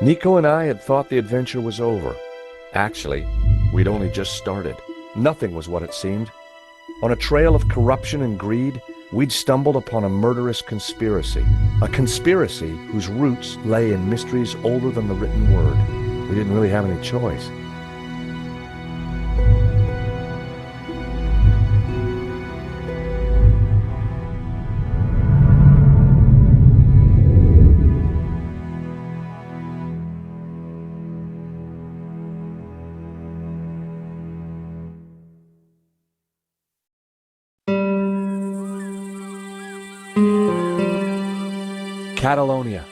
Nico and I had thought the adventure was over. Actually, we'd only just started. Nothing was what it seemed. On a trail of corruption and greed, we'd stumbled upon a murderous conspiracy. A conspiracy whose roots lay in mysteries older than the written word. We didn't really have any choice. Catalonia,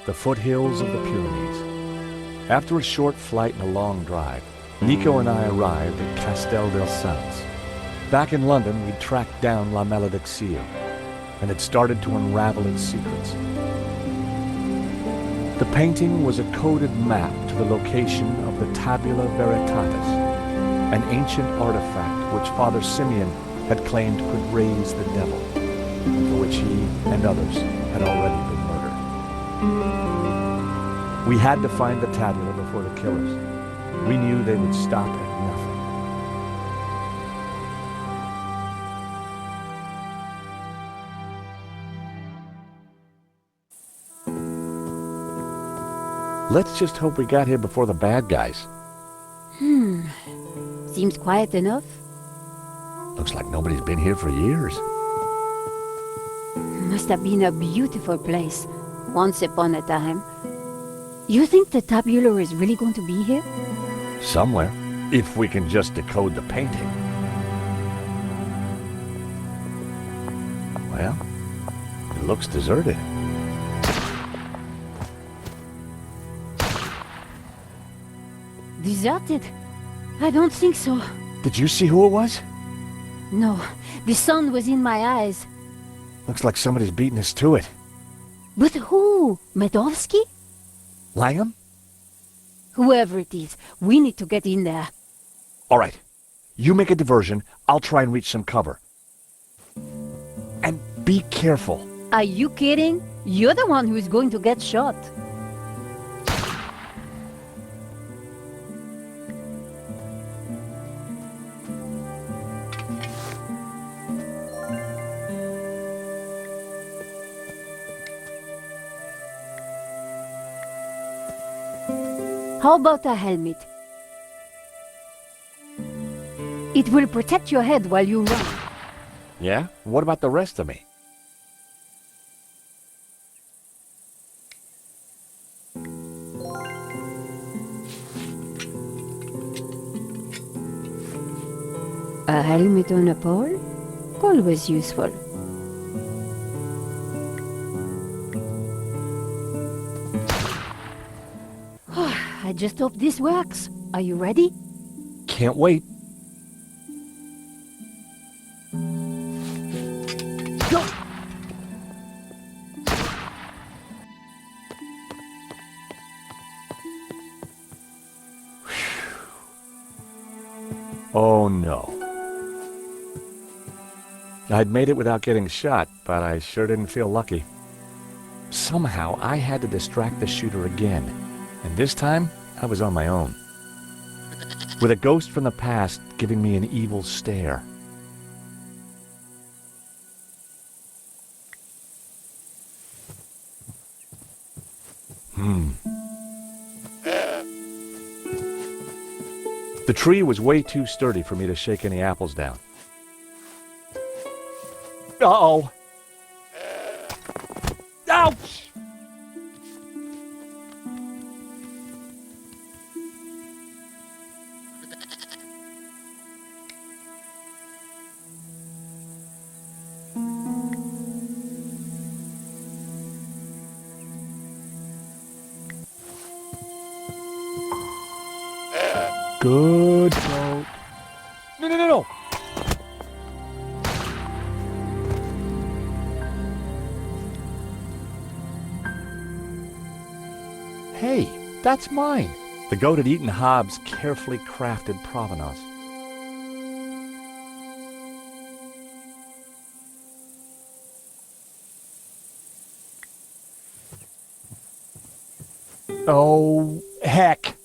the foothills of the Pyrenees. After a short flight and a long drive, Nico and I arrived at Castel del Sans. Back in London, we'd tracked down La Malédiction and had started to unravel its secrets. The painting was a coded map to the location of the Tabula Veratatis, an ancient artifact which Father Simeon had claimed could raise the devil, and for which he and others had already been murdered. We had to find the tabula before the killers. We knew they would stop at nothing. Let's just hope we got here before the bad guys. Seems quiet enough. Looks like nobody's been here for years. Must have been a beautiful place, once upon a time. You think the tabula is really going to be here? Somewhere, if we can just decode the painting. Well, it looks deserted. Deserted? I don't think so. Did you see who it was? No, the sun was in my eyes. Looks like somebody's beating us to it. But who? Medovsky? Langham? Whoever it is, we need to get in there. All right. You make a diversion. I'll try and reach some cover. And be careful. Are you kidding? You're the one who's going to get shot. How about a helmet? It will protect your head while you run. Yeah? What about the rest of me? A helmet on a pole? Always useful. I just hope this works. Are you ready? Can't wait. Go! Oh no. I'd made it without getting shot, but I sure didn't feel lucky. Somehow I had to distract the shooter again, and this time I was on my own. With a ghost from the past giving me an evil stare. The tree was way too sturdy for me to shake any apples down. Uh-oh! Ouch! Good boat. No. Hey, that's mine. The goat had eaten Hobbs' carefully crafted provenance. Oh, heck.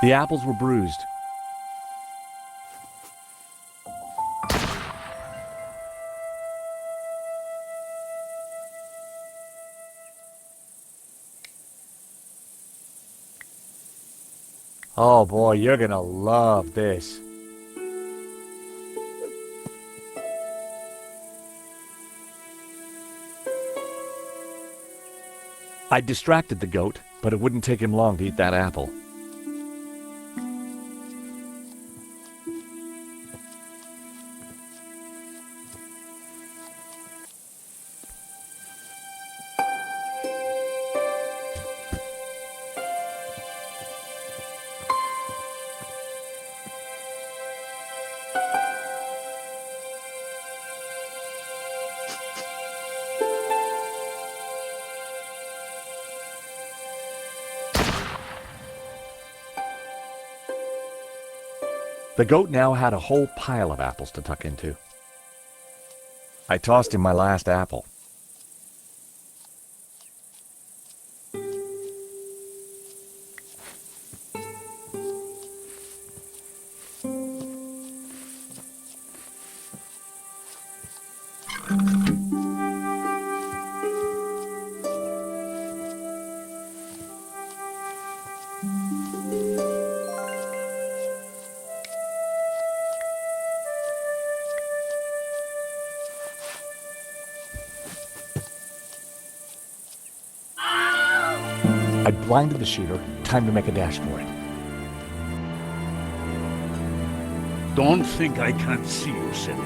The apples were bruised. Oh boy, you're gonna love this. I distracted the goat, but it wouldn't take him long to eat that apple. The goat now had a whole pile of apples to tuck into. I tossed him my last apple. I blinded the shooter. Time to make a dash for it. Don't think I can't see you, senor.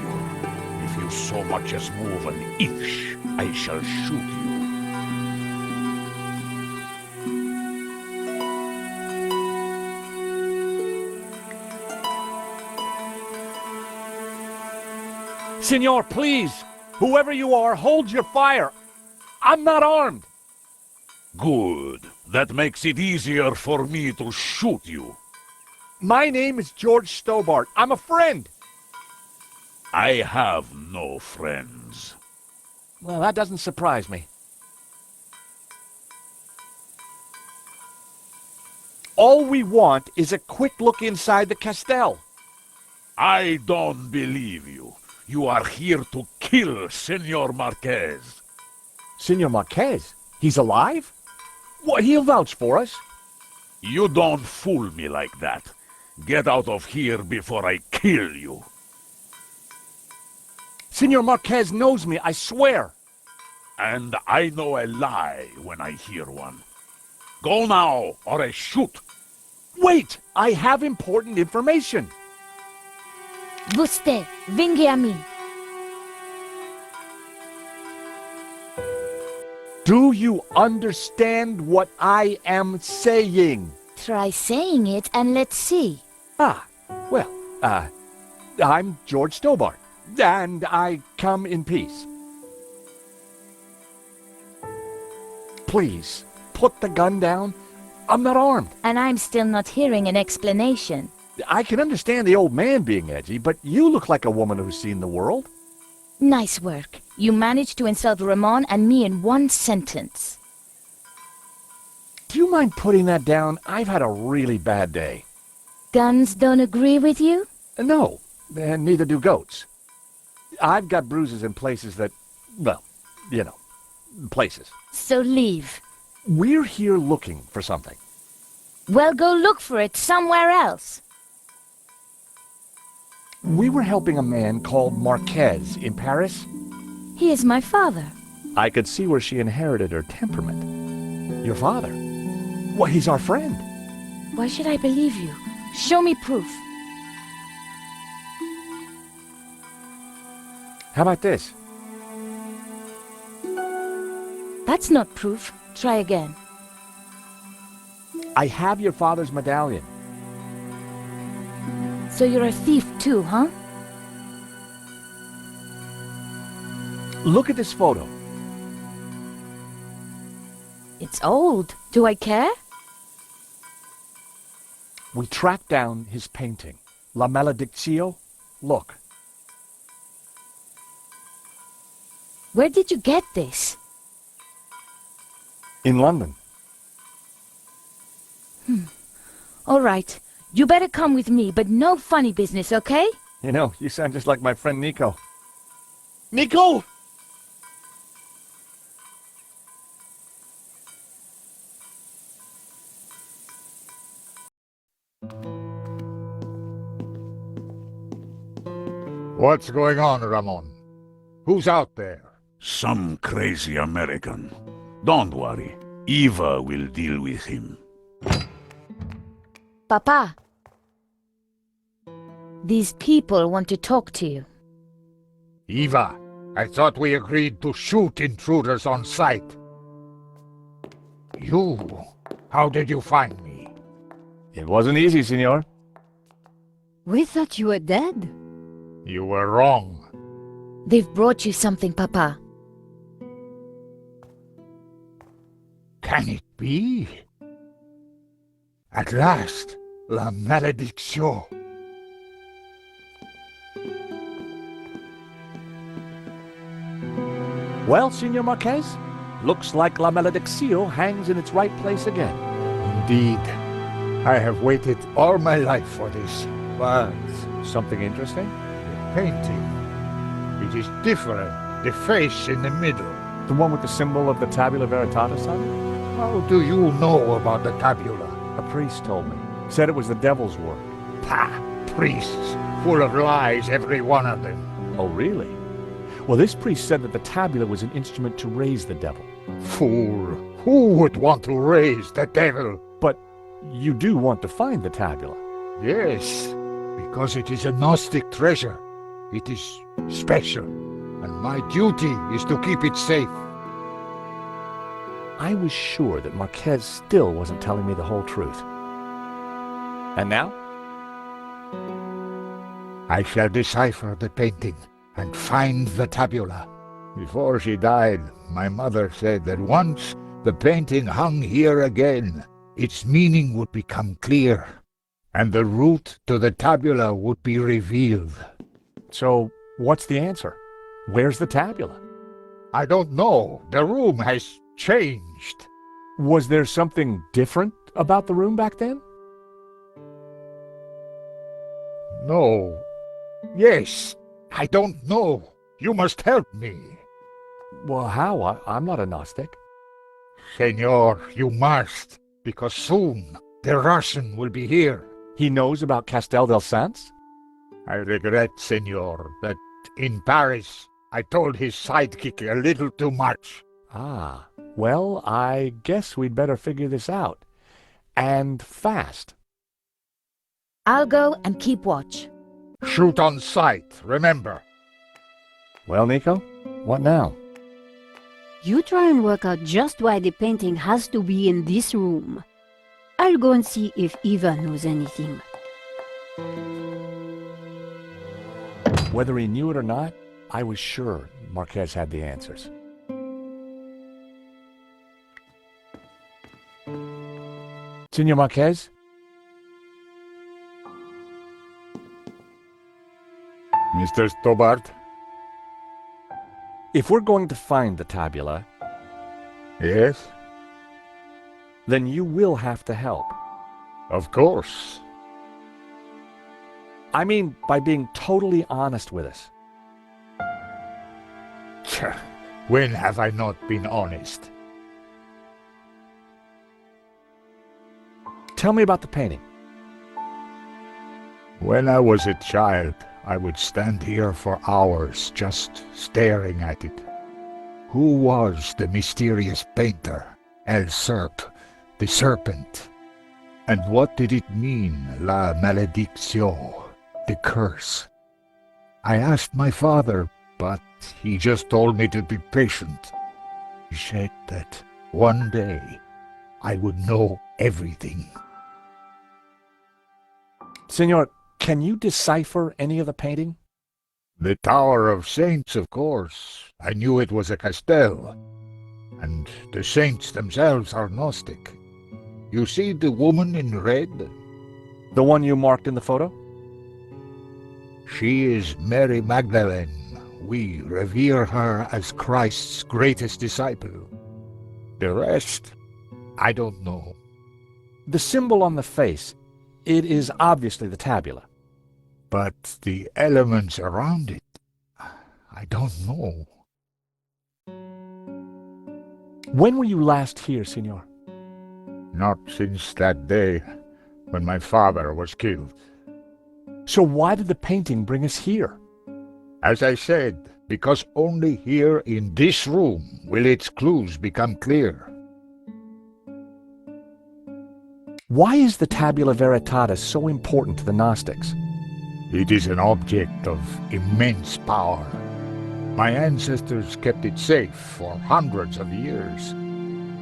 If you so much as move an inch, I shall shoot you. Senor, please! Whoever you are, hold your fire! I'm not armed! Good. That makes it easier for me to shoot you. My name is George Stobart. I'm a friend! I have no friends. Well, that doesn't surprise me. All we want is a quick look inside the castell. I don't believe you. You are here to kill Senor Marquès. Senor Marquès? He's alive? What, he'll vouch for us. You don't fool me like that. Get out of here before I kill you. Senor Marquès knows me, I swear. And I know a lie when I hear one. Go now, or I shoot. Wait! I have important information. Vostè, venghi a me. Do you understand what I am saying? Try saying it and let's see. Well, I'm George Stobart, and I come in peace. Please, put the gun down. I'm not armed. And I'm still not hearing an explanation. I can understand the old man being edgy, but you look like a woman who's seen the world. Nice work. You managed to insult Ramon and me in one sentence. Do you mind putting that down? I've had a really bad day. Guns don't agree with you? No, and neither do goats. I've got bruises in places that, well, you know, places. So leave. We're here looking for something. Well, go look for it somewhere else. We were helping a man called Marquès in Paris. He is my father. I could see where she inherited her temperament. Your father? Well, he's our friend. Why should I believe you? Show me proof. How about this? That's not proof. Try again. I have your father's medallion. So you're a thief too, huh? Look at this photo. It's old. Do I care? We tracked down his painting. La Maledictio. Look. Where did you get this? In London. All right. You better come with me, but no funny business, okay? You know, you sound just like my friend Nico. Nico! What's going on, Ramon? Who's out there? Some crazy American. Don't worry. Eva will deal with him. Papa. These people want to talk to you. Eva, I thought we agreed to shoot intruders on sight. You? How did you find me? It wasn't easy, senor. We thought you were dead. You were wrong. They've brought you something, Papa. Can it be? At last, La Maledictio. Well, Senor Marquès, looks like La Maledictio hangs in its right place again. Indeed. I have waited all my life for this. But something interesting? The painting. It is different. The face in the middle. The one with the symbol of the Tabula Veratatis on it? How do you know about the tabula? A priest told me. Said it was the devil's work. Pah! Priests. Full of lies, every one of them. Oh, really? Well, this priest said that the tabula was an instrument to raise the devil. Fool. Who would want to raise the devil? But you do want to find the tabula. Yes, because it is a Gnostic treasure. It is special, and my duty is to keep it safe. I was sure that Marquès still wasn't telling me the whole truth. And now? I shall decipher the painting and find the tabula. Before she died, my mother said that once the painting hung here again, its meaning would become clear, and the route to the tabula would be revealed. So, what's the answer? Where's the tabula? I don't know. The room has changed. Was there something different about the room back then? No. Yes. I don't know. You must help me. Well, how? I'm not a Gnostic. Senor, you must, because soon the Russian will be here. He knows about Castel del Sans? I regret, senor, that in Paris I told his sidekick a little too much. Ah, well, I guess we'd better figure this out. And fast. I'll go and keep watch. Shoot on sight, remember. Well, Nico, what now? You try and work out just why the painting has to be in this room. I'll go and see if Eva knows anything. Whether he knew it or not, I was sure Marquès had the answers. Senor Marquès? Mr. Stobart? If we're going to find the tabula, Yes? then you will have to help. Of course. I mean, by being totally honest with us. When have I not been honest? Tell me about the painting. When I was a child, I would stand here for hours just staring at it. Who was the mysterious painter, El Serp, the Serpent? And what did it mean, La Maledictio, the curse? I asked my father, but he just told me to be patient. He said that one day I would know everything. Senor, can you decipher any of the painting? The Tower of Saints, of course. I knew it was a castel. And the saints themselves are Gnostic. You see the woman in red? The one you marked in the photo? She is Mary Magdalene. We revere her as Christ's greatest disciple. The rest, I don't know. The symbol on the face, it is obviously the tabula. But the elements around it, I don't know. When were you last here, Signor? Not since that day when my father was killed. So why did the painting bring us here? As I said, because only here in this room will its clues become clear. Why is the Tabula Veratatis so important to the Gnostics? It is an object of immense power. My ancestors kept it safe for hundreds of years.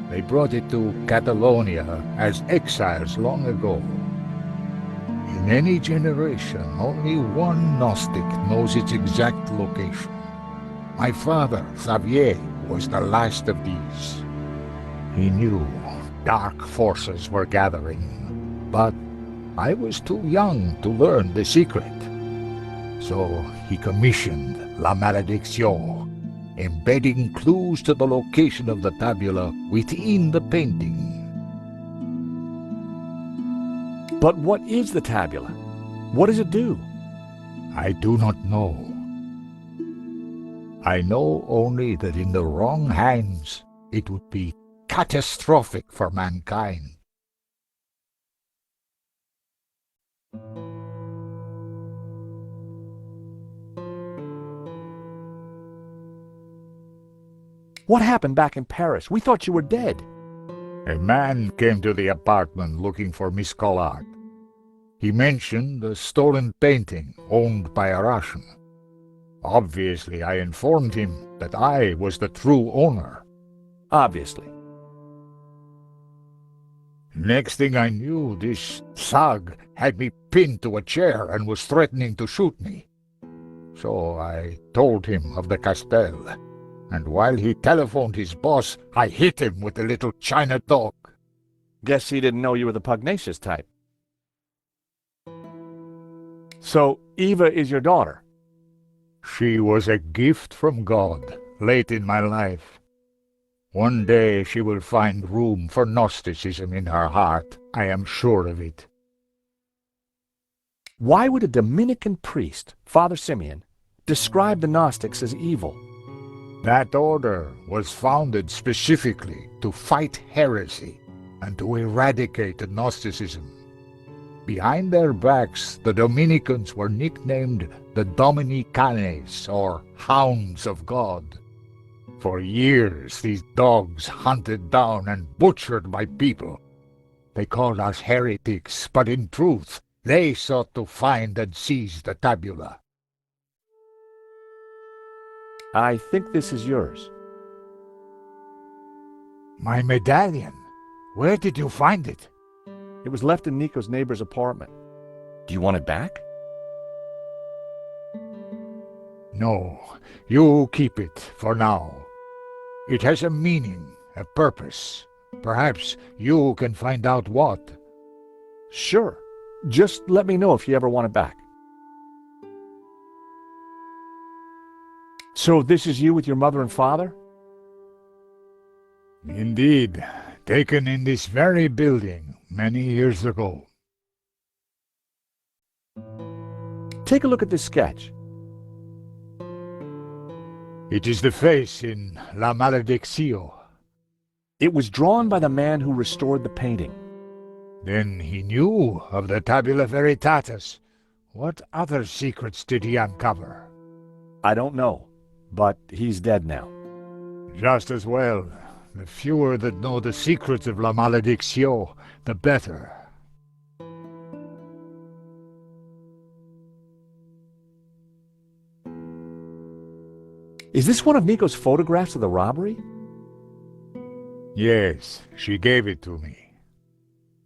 They brought it to Catalonia as exiles long ago. In any generation, only one Gnostic knows its exact location. My father, Xavier, was the last of these. He knew dark forces were gathering, but I was too young to learn the secret. So he commissioned La Malédiction, embedding clues to the location of the tabula within the painting. But what is the tabula? What does it do? I do not know. I know only that in the wrong hands it would be catastrophic for mankind. What happened back in Paris? We thought you were dead. A man came to the apartment looking for Miss Collard. He mentioned a stolen painting owned by a Russian. Obviously, I informed him that I was the true owner. Obviously. Next thing I knew, this thug had me pinned to a chair and was threatening to shoot me. So I told him of the Castel, and while he telephoned his boss, I hit him with the little China dog. Guess he didn't know you were the pugnacious type. So, Eva is your daughter? She was a gift from God, late in my life. One day she will find room for Gnosticism in her heart, I am sure of it. Why would a Dominican priest, Father Simeon, describe the Gnostics as evil? That order was founded specifically to fight heresy and to eradicate Gnosticism. Behind their backs, the Dominicans were nicknamed the Dominicanes, or Hounds of God. For years, these dogs hunted down and butchered my people. They called us heretics, but in truth, they sought to find and seize the tabula. I think this is yours. My medallion? Where did you find it? It was left in Nico's neighbor's apartment. Do you want it back? No, you keep it for now. It has a meaning, a purpose. Perhaps you can find out what. Sure. Just let me know if you ever want it back. So this is you with your mother and father? Indeed, taken in this very building many years ago. Take a look at this sketch. It is the face in La Malédiction. It was drawn by the man who restored the painting. Then he knew of the Tabula Veratatis. What other secrets did he uncover? I don't know, but he's dead now. Just as well. The fewer that know the secrets of La Malédiction, the better. Is this one of Nico's photographs of the robbery? Yes, she gave it to me.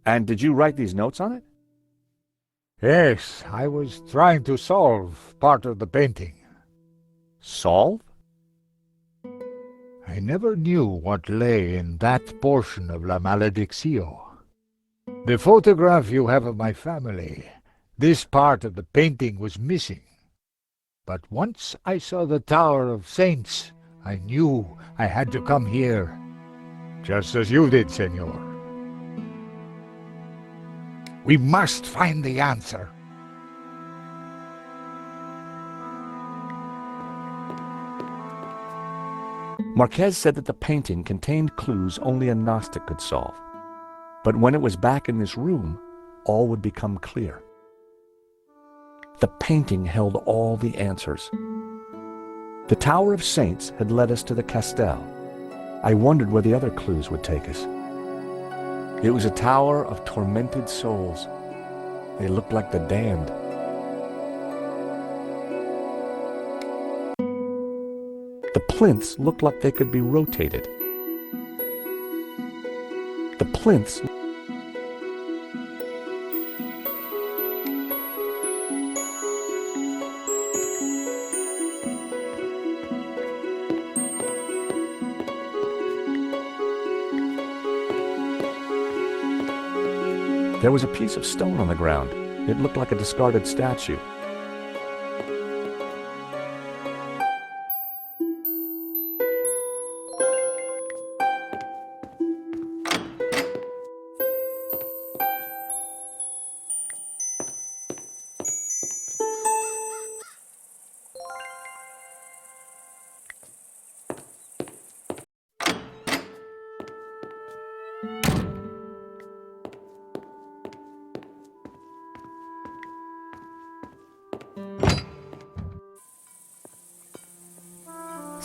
And did you write these notes on it? Yes, I was trying to solve part of the painting. Solve? I I never knew what lay in that portion of La Malediccio. The photograph you have of my family, this part of the painting was missing. But once I saw the Tower of Saints, I knew I had to come here. Just as you did, Senor. We must find the answer. Marquès said that the painting contained clues only a Gnostic could solve. But when it was back in this room, all would become clear. The painting held all the answers. The Tower of Saints had led us to the Castel. I wondered where the other clues would take us. It was a tower of tormented souls. They looked like the damned. The plinths looked like they could be rotated. The plinths There was a piece of stone on the ground. It looked like a discarded statue.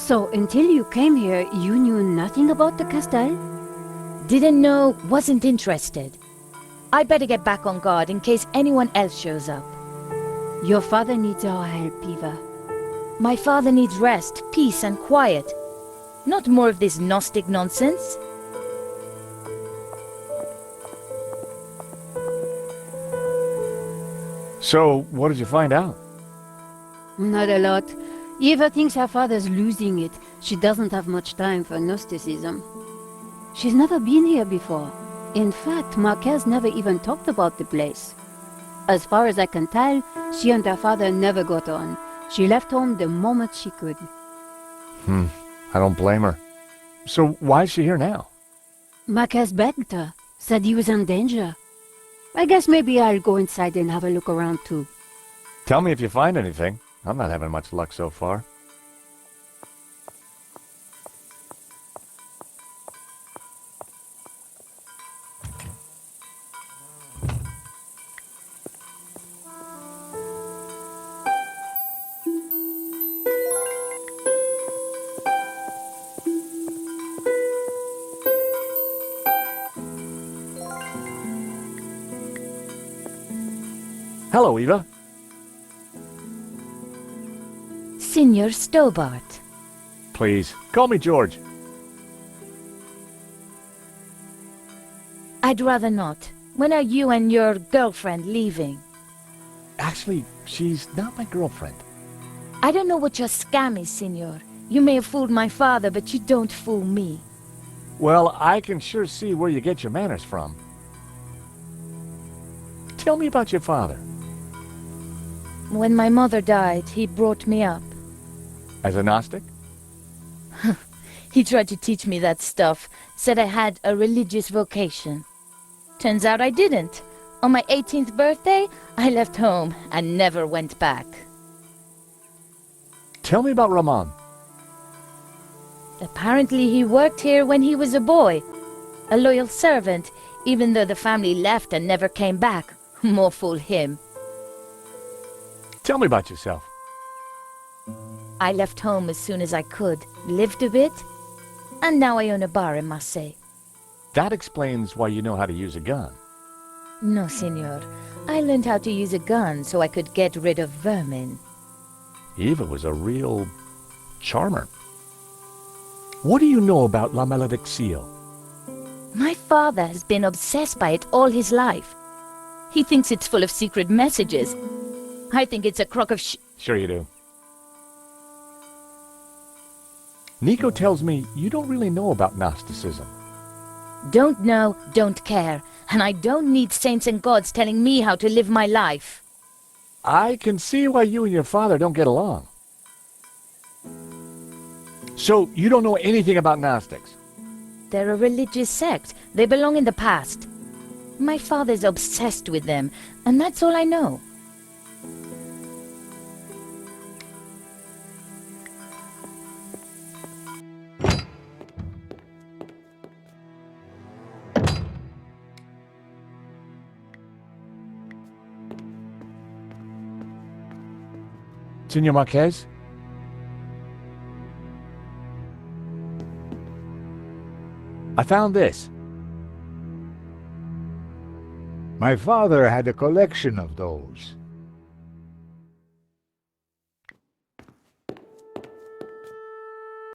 So, until you came here, you knew nothing about the Castel? Didn't know, wasn't interested. I better get back on guard in case anyone else shows up. Your father needs our help, Eva. My father needs rest, peace and quiet. Not more of this Gnostic nonsense. So, what did you find out? Not a lot. Eva thinks her father's losing it. She doesn't have much time for Gnosticism. She's never been here before. In fact, Marquès never even talked about the place. As far as I can tell, she and her father never got on. She left home the moment she could. I don't blame her. So why is she here now? Marquès begged her, said he was in danger. I guess maybe I'll go inside and have a look around too. Tell me if you find anything. I'm not having much luck so far. Hello, Eva. Signor Stobart. Please, call me George. I'd rather not. When are you and your girlfriend leaving? Actually, she's not my girlfriend. I don't know what your scam is, Signor. You may have fooled my father, but you don't fool me. Well, I can sure see where you get your manners from. Tell me about your father. When my mother died, he brought me up. As a Gnostic? He tried to teach me that stuff, said I had a religious vocation. Turns out I didn't. On my 18th birthday, I left home and never went back. Tell me about Ramon. Apparently he worked here when he was a boy. A loyal servant, even though the family left and never came back. More fool him. Tell me about yourself. I left home as soon as I could, lived a bit, and now I own a bar in Marseille. That explains why you know how to use a gun. No, Signor. I learned how to use a gun so I could get rid of vermin. Eva was a real charmer. What do you know about La Malediccio? My father has been obsessed by it all his life. He thinks it's full of secret messages. I think it's a crock of Sure you do. Nico tells me you don't really know about Gnosticism. Don't know, don't care. And I don't need saints and gods telling me how to live my life. I can see why you and your father don't get along. So, you don't know anything about Gnostics? They're a religious sect. They belong in the past. My father's obsessed with them, and that's all I know. Senor Marquès? I found this. My father had a collection of those.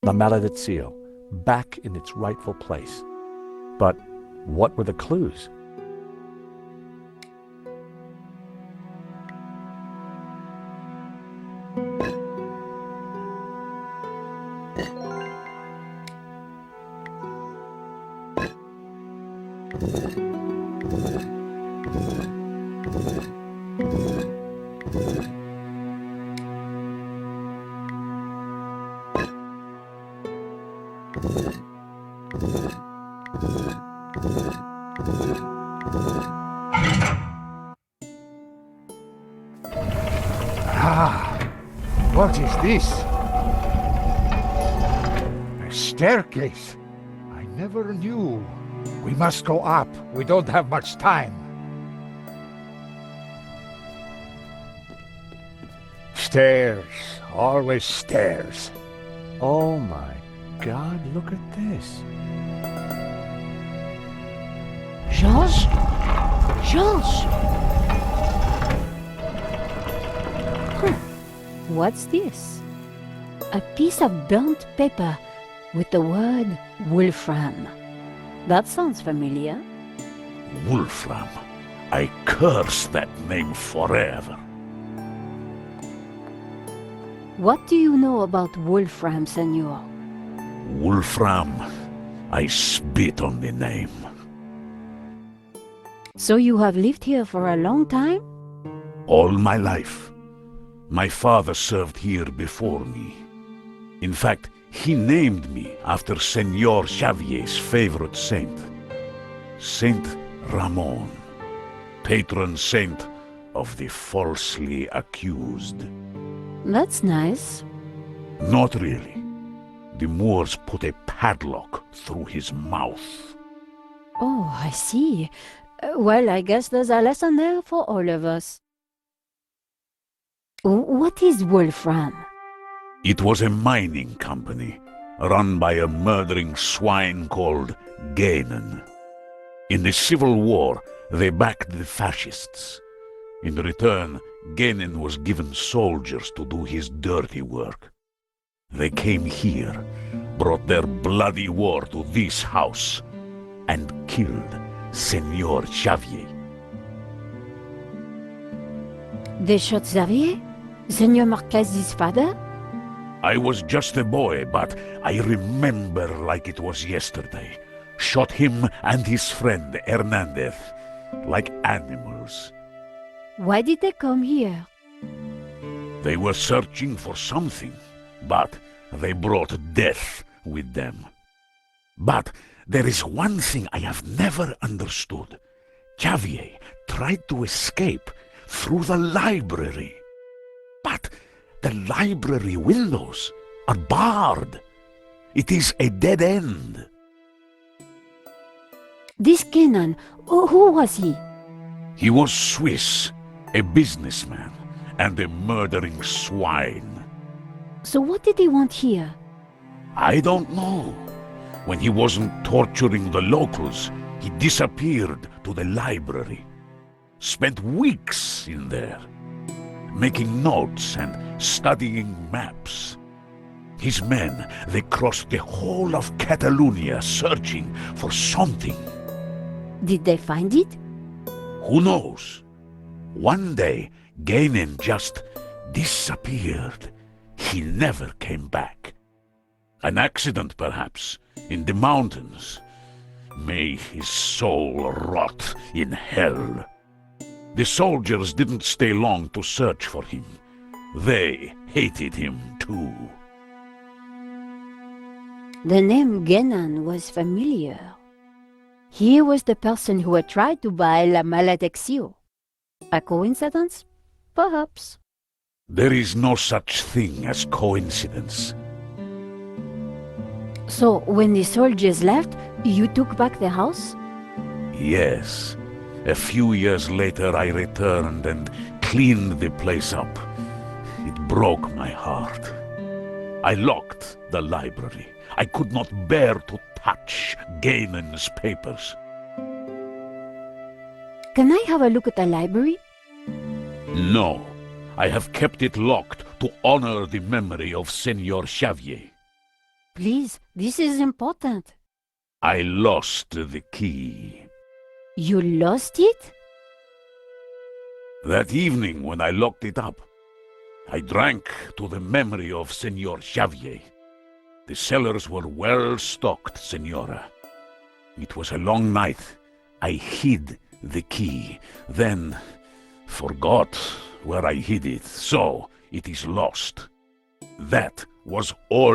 The Maledicio, back in its rightful place. But what were the clues? What is this? A staircase. I never knew. We must go up. We don't have much time. Stairs. Always stairs. Oh my God, look at this. Georges? Georges! What's this? A piece of burnt paper with the word Wolfram. That sounds familiar. Wolfram. I curse that name forever. What do you know about Wolfram, senor? Wolfram. I spit on the name. So you have lived here for a long time? All my life. My father served here before me. In fact, he named me after Senor Xavier's favorite saint. Saint Ramon, patron saint of the falsely accused. That's nice. Not really. The Moors put a padlock through his mouth. Oh, I see. Well, I guess there's a lesson there for all of us. What is Wolfram? It was a mining company, run by a murdering swine called Gehnen. In the Civil War, they backed the fascists. In return, Gehnen was given soldiers to do his dirty work. They came here, brought their bloody war to this house, and killed Senor Xavier. They shot Xavier? Senor Marquès's father? I was just a boy, but I remember like it was yesterday. Shot him and his friend Hernandez, like animals. Why did they come here? They were searching for something, but they brought death with them. But there is one thing I have never understood. Xavier tried to escape through the library. But the library windows are barred. It is a dead end. This Gehnen, who was he? He was Swiss, a businessman, and a murdering swine. So what did he want here? I don't know. When he wasn't torturing the locals, he disappeared to the library. Spent weeks in there, making notes and studying maps. His men, they crossed the whole of Catalonia searching for something. Did they find it? Who knows? One day, Gehnen just disappeared. He never came back. An accident, perhaps, in the mountains. May his soul rot in hell. The soldiers didn't stay long to search for him. They hated him too. The name Gehnen was familiar. He was the person who had tried to buy La Maledicción. A coincidence? Perhaps. There is no such thing as coincidence. So, when the soldiers left, you took back the house? Yes. A few years later I returned and cleaned the place up. It broke my heart. I locked the library. I could not bear to touch Gehnen's papers. Can I have a look at the library? No. I have kept it locked to honor the memory of Senor Xavier. Please, this is important. I lost the key. You lost it? That evening when I locked it up, I drank to the memory of Senor Xavier. The cellars were well stocked, Senora. It was a long night. I hid the key, then forgot where I hid it, so it is lost. That was all